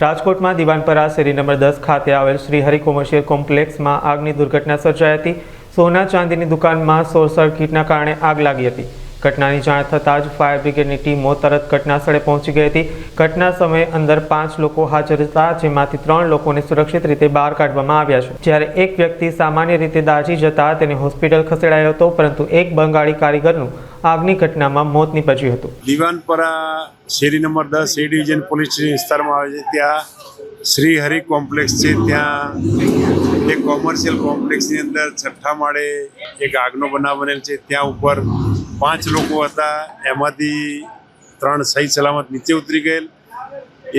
રાજકોટમાં દિવાનપરા શેરી નંબર 10 ખાતે આવેલ શ્રી હરિ કોમર્શિયલ કોમ્પ્લેક્સમાં આગની દુર્ઘટના સર્જાઈ હતી। સોના ચાંદીની દુકાનમાં શોર્ટ સર્કિટના કારણે આગ લાગી હતી। ઘટનાની જાણ થતાં જ ફાયર બ્રિગેડની ટીમો તરત ઘટનાસ્થળે પહોંચી ગઈ હતી। ઘટના સમયે અંદર 5 લોકો હાજર હતા, જેમાંથી 3 લોકોને સુરક્ષિત રીતે બહાર કાઢવામાં આવ્યા છે, જ્યારે એક વ્યક્તિ સામાન્ય રીતે દાઝી જતા તેને હોસ્પિટલ ખસેડાયો હતો, પરંતુ એક બંગાળી કારીગરનું આગની ઘટનામાં મોત નીપજ્યું હતું। દિવાનપરા શેરી નંબર 10 એ ડિવિઝન પોલીસ વિસ્તારમાં આવે છે। ત્યાં શ્રી હરિ કોમ્પ્લેક્સ છે। ત્યાં એક કોમર્શિયલ કોમ્પ્લેક્સની અંદર 6ઠ્ઠા માળે એક આગનો બનાવ બનેલ છે। ત્યાં ઉપર 5 લોકો હતા, એમાંથી 3 સહી સલામત નીચે ઉતરી ગયેલ।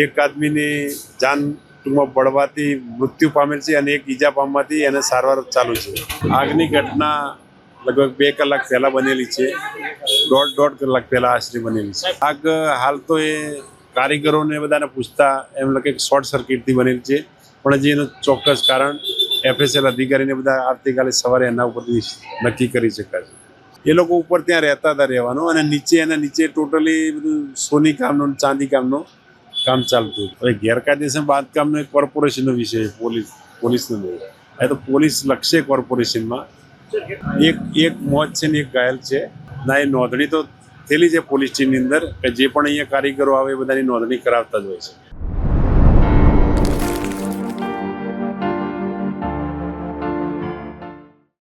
એક આદમીની જાન ટૂંકમાં બળવાથી મૃત્યુ પામેલ છે અને એક ઈજા પામવાથી એને સારવાર ચાલુ છે। આગની ઘટના લગભગ 2 કલાક પહેલાં બનેલી છે, દોઢ કલાક પહેલાં આશરે બનેલી છે। આગ હાલ તો એ કારીગરોને બધાને પૂછતા એમ લાગે કે શોર્ટ સર્કિટથી બનેલી છે, પણ જે એનું ચોક્કસ કારણ FSL અધિકારીને બધા આવતીકાલે સવારે એના ઉપરથી નક્કી કરી શકાશે। એ લોકો ઉપર ત્યાં રહેતા હતા રહેવાનું, અને એના નીચે ટોટલી બધું સોની કામનું ચાંદી કામનું કામ ચાલતું। હવે ગેરકાયદેસર બાંધકામનો એક કોર્પોરેશનનો વિષય, પોલીસનો નહીં, એ તો પોલીસ લક્ષે કોર્પોરેશનમાં એક મોત છે ને એક ઘાયલ છે। ના એ નોંધણી તો થયેલી છે પોલીસ ટીમની અંદર, કે જે પણ અહીંયા કારીગરો આવે એ બધાની નોંધણી કરાવતા જ હોય છે।